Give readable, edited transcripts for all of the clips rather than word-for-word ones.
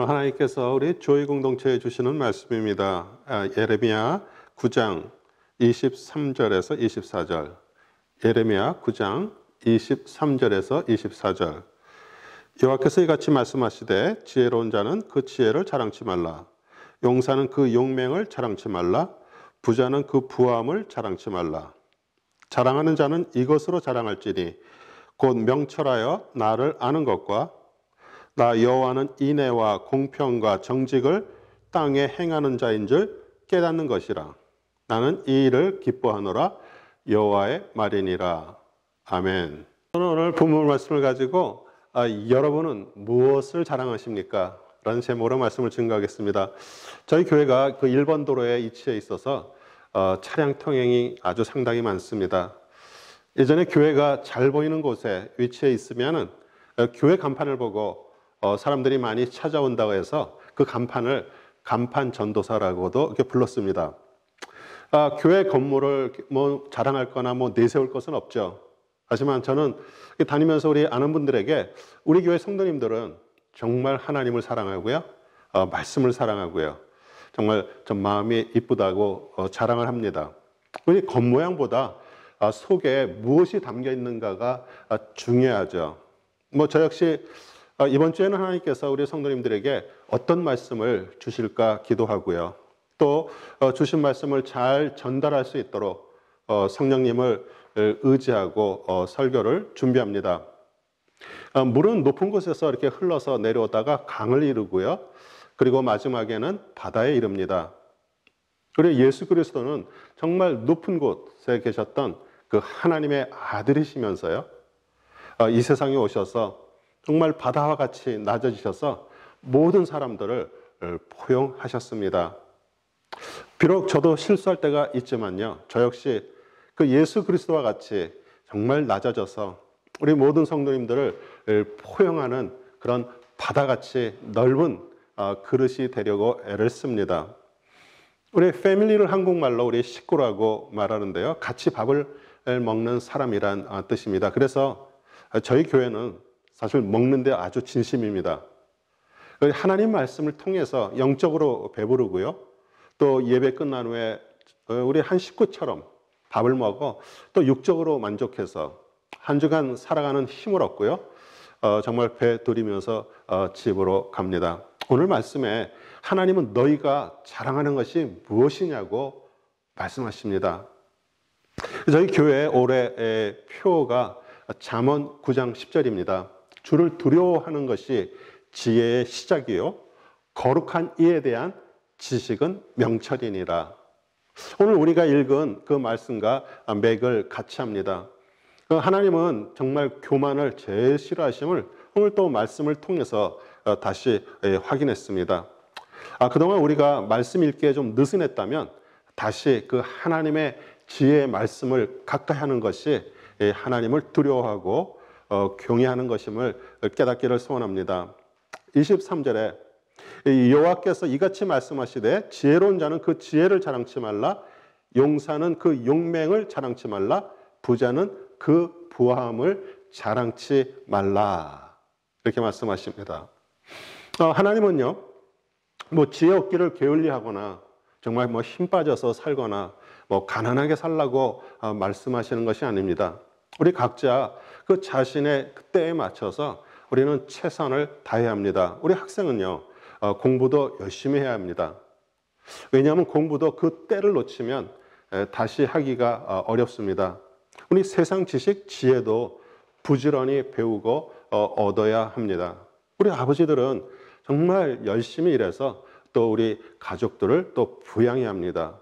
하나님께서 우리 교회 공동체에 주시는 말씀입니다. 예레미야 9장 23절에서 24절. 예레미야 9장 23절에서 24절. 여호와께서 이같이 말씀하시되 지혜로운 자는 그 지혜를 자랑치 말라. 용사는 그 용맹을 자랑치 말라. 부자는 그 부함을 자랑치 말라. 자랑하는 자는 이것으로 자랑할지니 곧 명철하여 나를 아는 것과 나 여호와는 인애와 공평과 정직을 땅에 행하는 자인 줄 깨닫는 것이라. 나는 이 일을 기뻐하노라. 여호와의 말이니라. 아멘. 저는 오늘 본문 말씀을 가지고 여러분은 무엇을 자랑하십니까? 라는 제목으로 말씀을 증거하겠습니다. 저희 교회가 그 1번 도로에 위치해 있어서 차량 통행이 아주 상당히 많습니다. 예전에 교회가 잘 보이는 곳에 위치해 있으면은 교회 간판을 보고 사람들이 많이 찾아온다고 해서 그 간판을 간판 전도사라고도 이렇게 불렀습니다. 교회 건물을 뭐 자랑할 거나 뭐 내세울 것은 없죠. 하지만 저는 다니면서 우리 아는 분들에게 우리 교회 성도님들은 정말 하나님을 사랑하고요. 말씀을 사랑하고요. 정말 좀 마음이 이쁘다고 자랑을 합니다. 우리 겉모양보다 속에 무엇이 담겨 있는가가 중요하죠. 뭐 저 역시 이번 주에는 하나님께서 우리 성도님들에게 어떤 말씀을 주실까 기도하고요. 또 주신 말씀을 잘 전달할 수 있도록 성령님을 의지하고 설교를 준비합니다. 물은 높은 곳에서 이렇게 흘러서 내려오다가 강을 이루고요. 그리고 마지막에는 바다에 이릅니다. 그리고 예수 그리스도는 정말 높은 곳에 계셨던 그 하나님의 아들이시면서요. 이 세상에 오셔서 정말 바다와 같이 낮아지셔서 모든 사람들을 포용하셨습니다. 비록 저도 실수할 때가 있지만요. 저 역시 그 예수 그리스도와 같이 정말 낮아져서 우리 모든 성도님들을 포용하는 그런 바다같이 넓은 그릇이 되려고 애를 씁니다. 우리 패밀리를 한국말로 우리 식구라고 말하는데요. 같이 밥을 먹는 사람이란 뜻입니다. 그래서 저희 교회는 사실 먹는데 아주 진심입니다. 하나님 말씀을 통해서 영적으로 배부르고요. 또 예배 끝난 후에 우리 한 식구처럼 밥을 먹어 또 육적으로 만족해서 한 주간 살아가는 힘을 얻고요. 정말 배부리면서 집으로 갑니다. 오늘 말씀에 하나님은 너희가 자랑하는 것이 무엇이냐고 말씀하십니다. 저희 교회 올해의 표가 잠언 9장 10절입니다. 주를 두려워하는 것이 지혜의 시작이요 거룩한 이에 대한 지식은 명철이니라. 오늘 우리가 읽은 그 말씀과 맥을 같이 합니다. 하나님은 정말 교만을 제일 싫어하심을 오늘 또 말씀을 통해서 다시 확인했습니다. 그동안 우리가 말씀 읽기에 좀 느슨했다면 다시 그 하나님의 지혜의 말씀을 가까이 하는 것이 하나님을 두려워하고 경외하는 것임을 깨닫기를 소원합니다. 23절에 여호와께서 이같이 말씀하시되 지혜로운 자는 그 지혜를 자랑치 말라. 용사는 그 용맹을 자랑치 말라. 부자는 그 부함을 자랑치 말라. 이렇게 말씀하십니다. 하나님은요, 뭐 지혜 얻기를 게을리하거나 정말 뭐 힘 빠져서 살거나 뭐 가난하게 살라고 말씀하시는 것이 아닙니다. 우리 각자 그 자신의 때에 맞춰서 우리는 최선을 다해야 합니다. 우리 학생은요, 공부도 열심히 해야 합니다. 왜냐하면 공부도 그 때를 놓치면 다시 하기가 어렵습니다. 우리 세상 지식, 지혜도 부지런히 배우고 얻어야 합니다. 우리 아버지들은 정말 열심히 일해서 또 우리 가족들을 또 부양해야 합니다.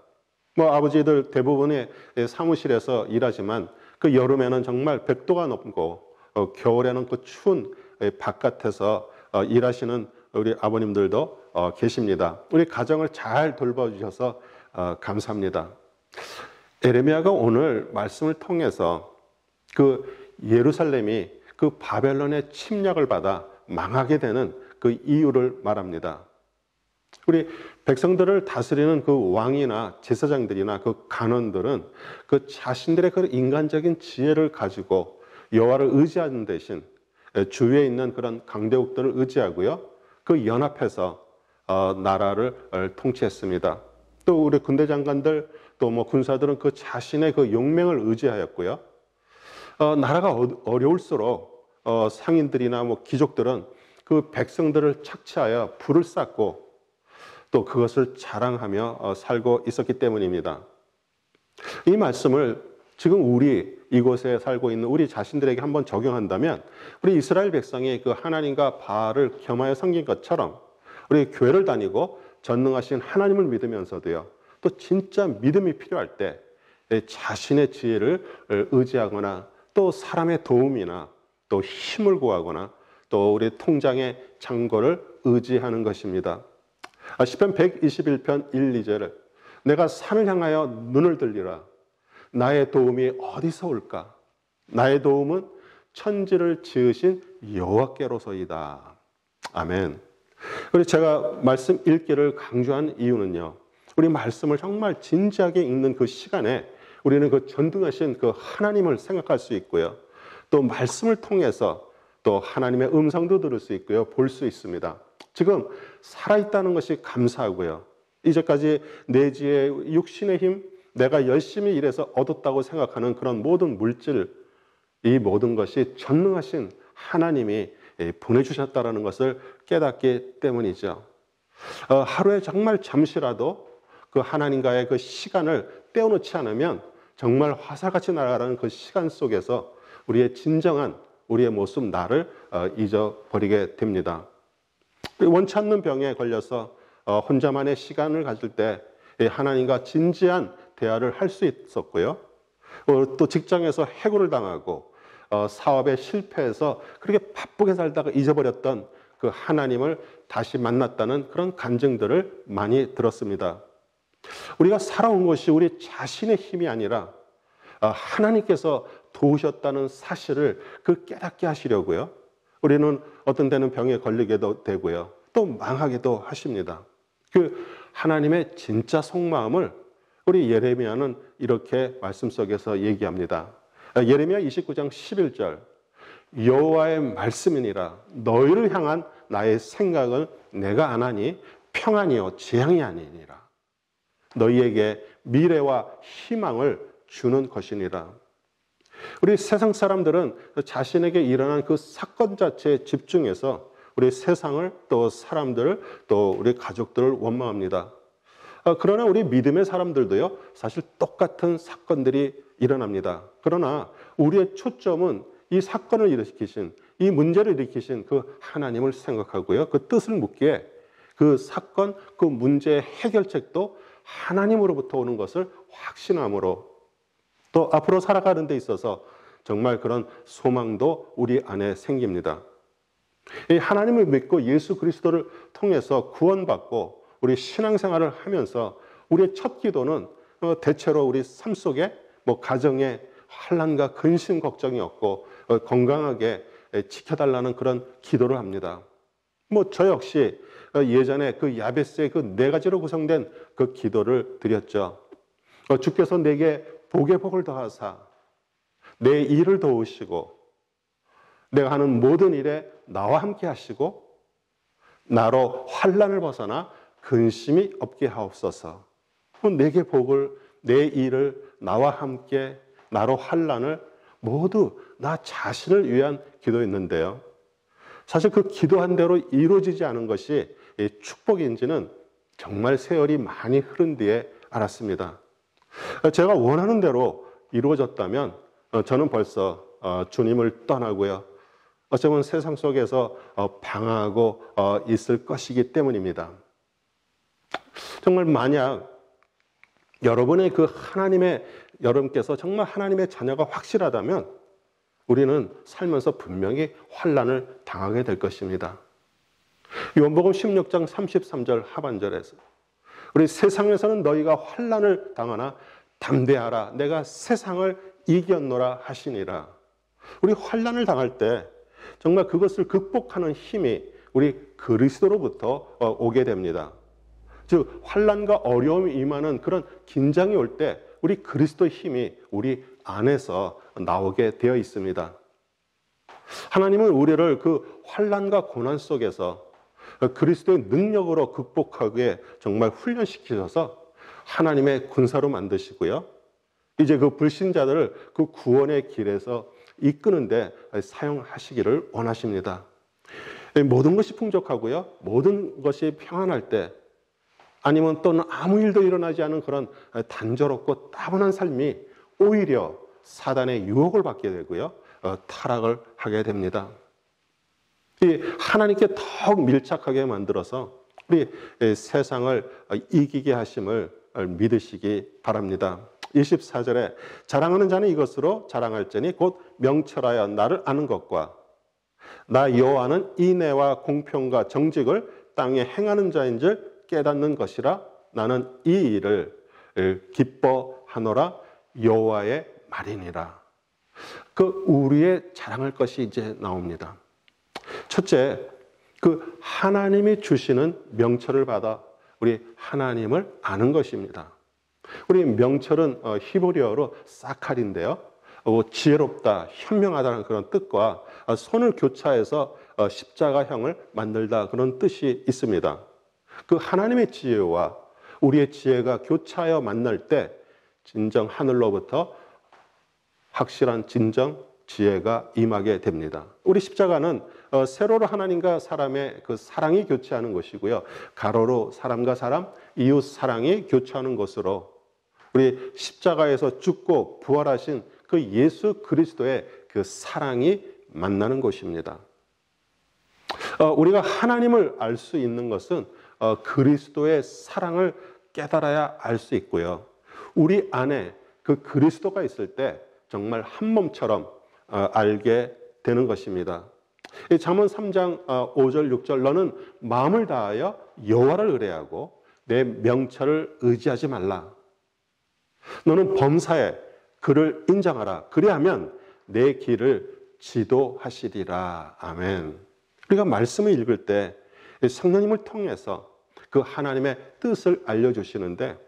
뭐 아버지들 대부분이 사무실에서 일하지만 그 여름에는 정말 100도가 넘고 겨울에는 그 추운 바깥에서 일하시는 우리 아버님들도 계십니다. 우리 가정을 잘 돌봐주셔서 감사합니다. 에레미야가 오늘 말씀을 통해서 그 예루살렘이 그 바벨론의 침략을 받아 망하게 되는 그 이유를 말합니다. 우리 백성들을 다스리는 그 왕이나 제사장들이나 그 간원들은 그 자신들의 그 인간적인 지혜를 가지고 여호와를 의지하는 대신 주위에 있는 그런 강대국들을 의지하고요. 그 연합해서 나라를 통치했습니다. 또 우리 군대 장관들 또 뭐 군사들은 그 자신의 그 용맹을 의지하였고요. 나라가 어려울수록 상인들이나 뭐 귀족들은 그 백성들을 착취하여 불을 쌓고 또 그것을 자랑하며 살고 있었기 때문입니다. 이 말씀을 지금 우리 이곳에 살고 있는 우리 자신들에게 한번 적용한다면 우리 이스라엘 백성이 그 하나님과 바알을 겸하여 섬긴 것처럼 우리 교회를 다니고 전능하신 하나님을 믿으면서도요. 또 진짜 믿음이 필요할 때 자신의 지혜를 의지하거나 또 사람의 도움이나 또 힘을 구하거나 또 우리 통장의 창고를 의지하는 것입니다. 시편 121편 1, 2절을 내가 산을 향하여 눈을 들리라. 나의 도움이 어디서 올까? 나의 도움은 천지를 지으신 여호와께로서이다. 아멘. 그리고 제가 말씀 읽기를 강조한 이유는요. 우리 말씀을 정말 진지하게 읽는 그 시간에 우리는 그 전능하신 그 하나님을 생각할 수 있고요. 또 말씀을 통해서 또 하나님의 음성도 들을 수 있고요. 볼 수 있습니다. 지금 살아있다는 것이 감사하고요. 이제까지 내 지혜, 육신의 힘, 내가 열심히 일해서 얻었다고 생각하는 그런 모든 물질, 이 모든 것이 전능하신 하나님이 보내주셨다는 것을 깨닫기 때문이죠. 하루에 정말 잠시라도 그 하나님과의 그 시간을 떼어놓지 않으면 정말 화살같이 날아가는 그 시간 속에서 우리의 진정한 우리의 모습, 나를 잊어버리게 됩니다. 원치 않는 병에 걸려서 혼자만의 시간을 가질 때 하나님과 진지한 대화를 할 수 있었고요. 또 직장에서 해고를 당하고 사업에 실패해서 그렇게 바쁘게 살다가 잊어버렸던 그 하나님을 다시 만났다는 그런 간증들을 많이 들었습니다. 우리가 살아온 것이 우리 자신의 힘이 아니라 하나님께서 도우셨다는 사실을 그 깨닫게 하시려고요. 우리는 어떤 때는 병에 걸리게도 되고요. 또 망하기도 하십니다. 그 하나님의 진짜 속마음을 우리 예레미야는 이렇게 말씀 속에서 얘기합니다. 예레미야 29장 11절 여호와의 말씀이니라 너희를 향한 나의 생각은 내가 아나니 평안이요 재앙이 아니니라. 너희에게 미래와 희망을 주는 것이니라. 우리 세상 사람들은 자신에게 일어난 그 사건 자체에 집중해서 우리 세상을 또 사람들을 또 우리 가족들을 원망합니다. 그러나 우리 믿음의 사람들도요, 사실 똑같은 사건들이 일어납니다. 그러나 우리의 초점은 이 사건을 일으키신, 이 문제를 일으키신 그 하나님을 생각하고요, 그 뜻을 묻기에 그 사건, 그 문제의 해결책도 하나님으로부터 오는 것을 확신함으로 또 앞으로 살아가는 데 있어서 정말 그런 소망도 우리 안에 생깁니다. 이 하나님을 믿고 예수 그리스도를 통해서 구원받고 우리 신앙생활을 하면서 우리의 첫 기도는 대체로 우리 삶 속에 뭐 가정에 환난과 근심 걱정이 없고 건강하게 지켜달라는 그런 기도를 합니다. 뭐 저 역시 예전에 그 야베스의 그 네 가지로 구성된 그 기도를 드렸죠. 주께서 내게 복의 복을 더하사 내 일을 도우시고 내가 하는 모든 일에 나와 함께 하시고 나로 환난을 벗어나 근심이 없게 하옵소서. 내게 복을, 내 일을 나와 함께 나로 환난을 모두 나 자신을 위한 기도였는데요. 사실 그 기도한 대로 이루어지지 않은 것이 축복인지는 정말 세월이 많이 흐른 뒤에 알았습니다. 제가 원하는 대로 이루어졌다면 저는 벌써 주님을 떠나고요. 어쩌면 세상 속에서 방황하고 있을 것이기 때문입니다. 정말 만약 여러분의 그 여러분께서 정말 하나님의 자녀가 확실하다면 우리는 살면서 분명히 환난을 당하게 될 것입니다. 요한복음 16장 33절 하반절에서 우리 세상에서는 너희가 환난을 당하나 담대하라 내가 세상을 이겼노라 하시니라. 우리 환난을 당할 때 정말 그것을 극복하는 힘이 우리 그리스도로부터 오게 됩니다. 즉 환난과 어려움이 임하는 그런 긴장이 올 때 우리 그리스도의 힘이 우리 안에서 나오게 되어 있습니다. 하나님은 우리를 그 환난과 고난 속에서 그리스도의 능력으로 극복하게 정말 훈련시키셔서 하나님의 군사로 만드시고요. 이제 그 불신자들을 그 구원의 길에서 이끄는데 사용하시기를 원하십니다. 모든 것이 풍족하고요. 모든 것이 평안할 때, 아니면 또는 아무 일도 일어나지 않은 그런 단조롭고 따분한 삶이 오히려 사단의 유혹을 받게 되고요. 타락을 하게 됩니다. 이 하나님께 더욱 밀착하게 만들어서 우리 세상을 이기게 하심을 믿으시기 바랍니다. 24절에 자랑하는 자는 이것으로 자랑할지니 곧 명철하여 나를 아는 것과 나 여호와는 인애와 공평과 정직을 땅에 행하는 자인 줄 깨닫는 것이라. 나는 이 일을 기뻐하노라. 여호와의 말이니라. 그 우리의 자랑할 것이 이제 나옵니다. 첫째, 그 하나님이 주시는 명철을 받아 우리 하나님을 아는 것입니다. 우리 명철은 히브리어로 사칼인데요. 지혜롭다, 현명하다는 그런 뜻과 손을 교차해서 십자가형을 만들다 그런 뜻이 있습니다. 그 하나님의 지혜와 우리의 지혜가 교차하여 만날 때 진정 하늘로부터 확실한 진정 지혜가 임하게 됩니다. 우리 십자가는 세로로 하나님과 사람의 그 사랑이 교차하는 것이고요. 가로로 사람과 사람, 이웃 사랑이 교차하는 것으로 우리 십자가에서 죽고 부활하신 그 예수 그리스도의 그 사랑이 만나는 것입니다. 우리가 하나님을 알 수 있는 것은 그리스도의 사랑을 깨달아야 알 수 있고요. 우리 안에 그 그리스도가 있을 때 정말 한 몸처럼 알게 되는 것입니다. 잠언 3장 5절 6절 너는 마음을 다하여 여호와를 의뢰하고 내 명철을 의지하지 말라. 너는 범사에 그를 인정하라. 그리하면 내 길을 지도하시리라. 아멘. 우리가 말씀을 읽을 때 성령님을 통해서 그 하나님의 뜻을 알려주시는데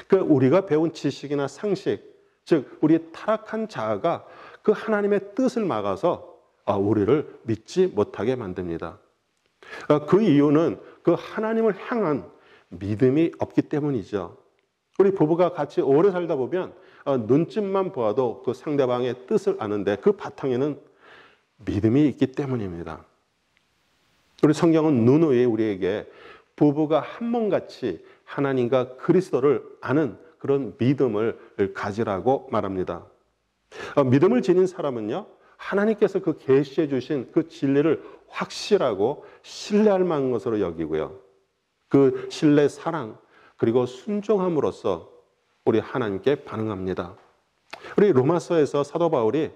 그 우리가 배운 지식이나 상식, 즉 우리 타락한 자아가 그 하나님의 뜻을 막아서 우리를 믿지 못하게 만듭니다. 그 이유는 그 하나님을 향한 믿음이 없기 때문이죠. 우리 부부가 같이 오래 살다 보면 눈짓만 보아도 그 상대방의 뜻을 아는데 그 바탕에는 믿음이 있기 때문입니다. 우리 성경은 누누이 우리에게 부부가 한 몸같이 하나님과 그리스도를 아는 그런 믿음을 가지라고 말합니다. 믿음을 지닌 사람은요, 하나님께서 그 계시해 주신 그 진리를 확실하고 신뢰할 만한 것으로 여기고요. 그 신뢰, 사랑, 그리고 순종함으로써 우리 하나님께 반응합니다. 우리 로마서에서 사도 바울이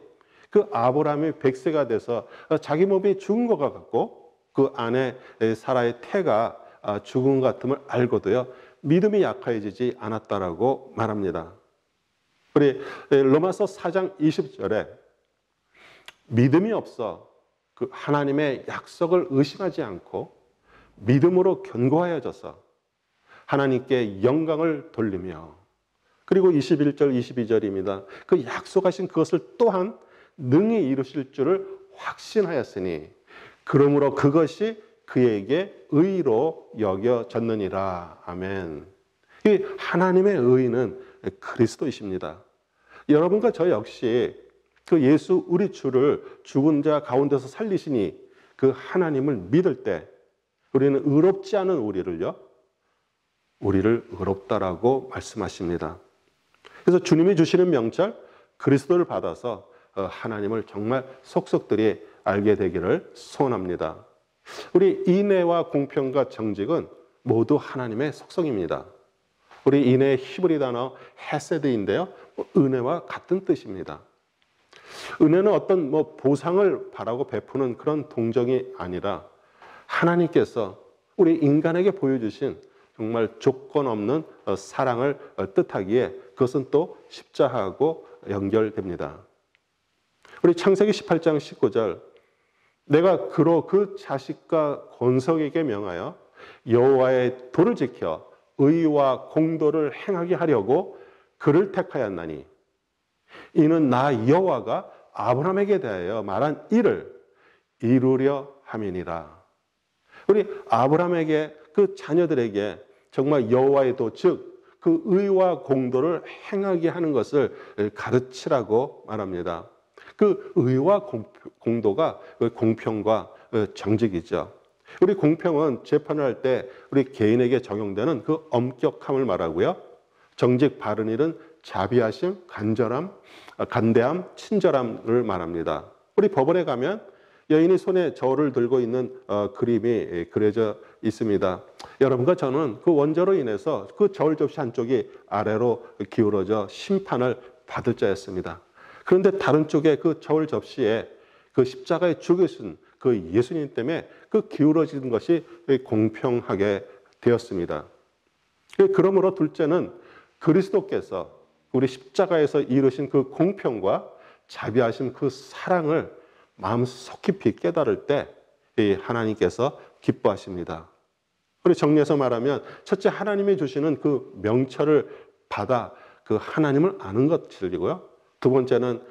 그 아브라함이 100세가 돼서 자기 몸이 죽은 것 같고 그 안에 사라의 태가 죽은 것 같음을 알고도요, 믿음이 약해지지 않았다라고 말합니다. 우리 로마서 4장 20절에 믿음이 없어 그 하나님의 약속을 의심하지 않고 믿음으로 견고하여져서 하나님께 영광을 돌리며, 그리고 21절 22절입니다. 그 약속하신 그것을 또한 능히 이루실 줄을 확신하였으니 그러므로 그것이 그에게 의로 여겨졌느니라. 아멘. 이 하나님의 의는 그리스도이십니다. 여러분과 저 역시 그 예수 우리 주를 죽은 자 가운데서 살리시니 그 하나님을 믿을 때 우리는 의롭지 않은 우리를 의롭다라고 말씀하십니다. 그래서 주님이 주시는 명철 그리스도를 받아서 하나님을 정말 속속들이 알게 되기를 소원합니다. 우리 인애와 공평과 정직은 모두 하나님의 속성입니다. 우리 인애의 히브리 단어 헤세드인데요, 은혜와 같은 뜻입니다. 은혜는 어떤 보상을 바라고 베푸는 그런 동정이 아니라 하나님께서 우리 인간에게 보여주신 정말 조건 없는 사랑을 뜻하기에 그것은 또 십자하고 연결됩니다. 우리 창세기 18장 19절 내가 그로 그 자식과 권속에게 명하여 여호와의 도를 지켜 의와 공도를 행하게 하려고 그를 택하였나니 이는 나 여호와가 아브라함에게 대하여 말한 일을 이루려 함이니라. 우리 아브라함에게 그 자녀들에게 정말 여호와의 도, 즉 그 의와 공도를 행하게 하는 것을 가르치라고 말합니다. 그 의와 공도가 공평과 정직이죠. 우리 공평은 재판을 할 때 우리 개인에게 적용되는 그 엄격함을 말하고요. 정직, 바른 일은 자비하심, 간대함, 친절함을 말합니다. 우리 법원에 가면 여인이 손에 저울을 들고 있는 그림이 그려져 있습니다. 여러분과 저는 그 원저로 인해서 그 저울 접시 한쪽이 아래로 기울어져 심판을 받을 자였습니다. 그런데 다른 쪽에 그 저울 접시에 그 십자가에 죽으신 그 예수님 때문에 그 기울어진 것이 공평하게 되었습니다. 그러므로 둘째는 그리스도께서 우리 십자가에서 이루신 그 공평과 자비하신 그 사랑을 마음속 깊이 깨달을 때 하나님께서 기뻐하십니다. 우리 정리해서 말하면 첫째, 하나님이 주시는 그 명철을 받아 그 하나님을 아는 것이고요. 두 번째는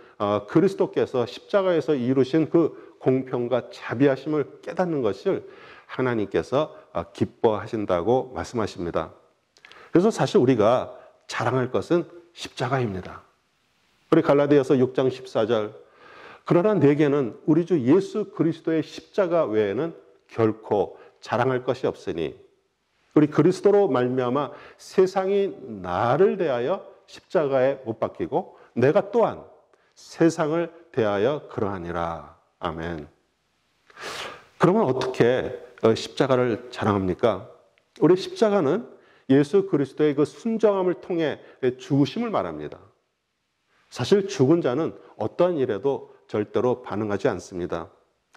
그리스도께서 십자가에서 이루신 그 공평과 자비하심을 깨닫는 것을 하나님께서 기뻐하신다고 말씀하십니다. 그래서 사실 우리가 자랑할 것은 십자가입니다. 우리 갈라디아서 6장 14절, 그러나 내게는 우리 주 예수 그리스도의 십자가 외에는 결코 자랑할 것이 없으니 우리 그리스도로 말미암아 세상이 나를 대하여 십자가에 못 박히고 내가 또한 세상을 대하여 그러하니라. 아멘. 그러면 어떻게 십자가를 자랑합니까? 우리 십자가는 예수 그리스도의 그 순정함을 통해 죽으심을 말합니다. 사실 죽은 자는 어떠한 일에도 절대로 반응하지 않습니다.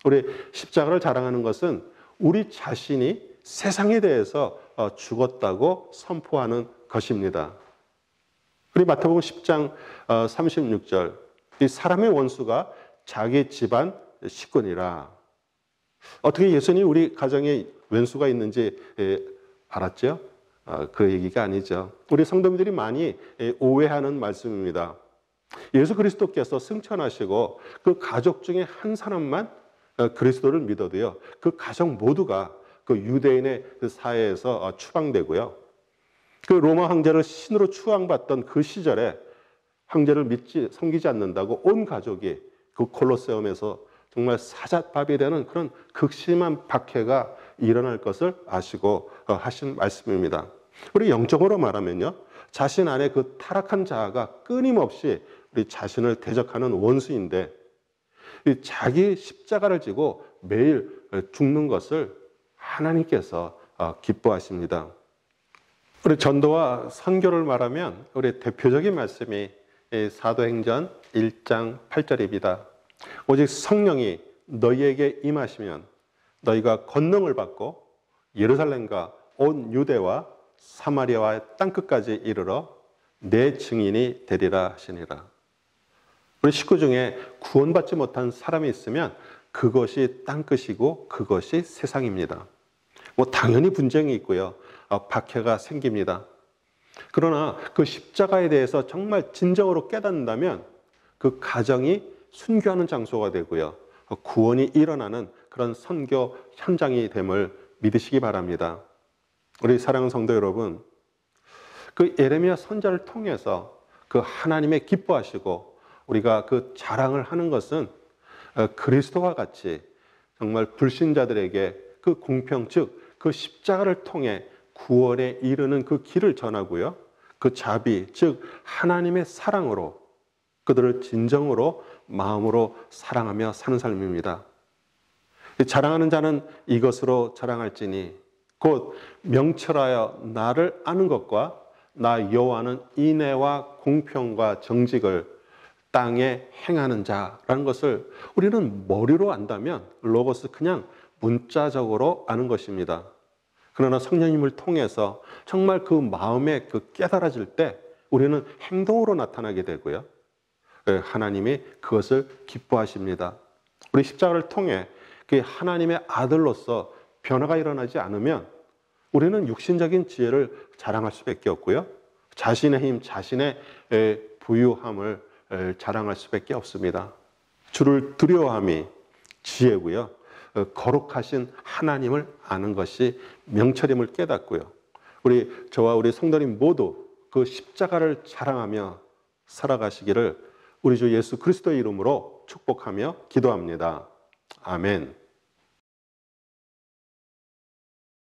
우리 십자가를 자랑하는 것은 우리 자신이 세상에 대해서 죽었다고 선포하는 것입니다. 우리 마태복음 10장 36절, 이 사람의 원수가 자기 집안 식구니라. 어떻게 예수님 우리 가정에 원수가 있는지 알았죠? 그 얘기가 아니죠. 우리 성도님들이 많이 오해하는 말씀입니다. 예수 그리스도께서 승천하시고 그 가족 중에 한 사람만 그리스도를 믿어도요, 그 가족 모두가 그 유대인의 그 사회에서 추방되고요. 그 로마 황제를 신으로 추앙받던 그 시절에 황제를 섬기지 않는다고 온 가족이 그 콜로세움에서 정말 사자밥이 되는 그런 극심한 박해가 일어날 것을 아시고 하신 말씀입니다. 우리 영적으로 말하면요, 자신 안에 그 타락한 자아가 끊임없이 우리 자신을 대적하는 원수인데 자기 십자가를 지고 매일 죽는 것을 하나님께서 기뻐하십니다. 우리 전도와 선교를 말하면 우리 대표적인 말씀이 사도행전 1장 8절입니다. 오직 성령이 너희에게 임하시면 너희가 권능을 받고 예루살렘과 온 유대와 사마리아와 땅끝까지 이르러 내 증인이 되리라 하시니라. 우리 식구 중에 구원받지 못한 사람이 있으면 그것이 땅끝이고 그것이 세상입니다. 당연히 분쟁이 있고요, 박해가 생깁니다. 그러나 그 십자가에 대해서 정말 진정으로 깨닫는다면 그 가정이 순교하는 장소가 되고요, 구원이 일어나는 그런 선교 현장이 됨을 믿으시기 바랍니다. 우리 사랑하는 성도 여러분, 그 예레미야 선지자를 통해서 그 하나님의 기뻐하시고 우리가 그 자랑을 하는 것은 그리스도와 같이 정말 불신자들에게 그 공평, 즉 그 십자가를 통해 구원에 이르는 그 길을 전하고요, 그 자비, 즉 하나님의 사랑으로 그들을 진정으로 마음으로 사랑하며 사는 삶입니다. 자랑하는 자는 이것으로 자랑할지니 곧 명철하여 나를 아는 것과 나 여호와는 인애와 공평과 정직을 땅에 행하는 자라는 것을 우리는 머리로 안다면 로고스 그냥 문자적으로 아는 것입니다. 그러나 성령님을 통해서 정말 그 마음에 그 깨달아질 때 우리는 행동으로 나타나게 되고요, 하나님이 그것을 기뻐하십니다. 우리 십자가를 통해 그 하나님의 아들로서 변화가 일어나지 않으면 우리는 육신적인 지혜를 자랑할 수밖에 없고요, 자신의 힘, 자신의 부유함을 자랑할 수밖에 없습니다. 주를 두려워함이 지혜고요, 거룩하신 하나님을 아는 것이 명철임을 깨닫고요. 저와 우리 성도님 모두 그 십자가를 자랑하며 살아가시기를 우리 주 예수 그리스도의 이름으로 축복하며 기도합니다. 아멘.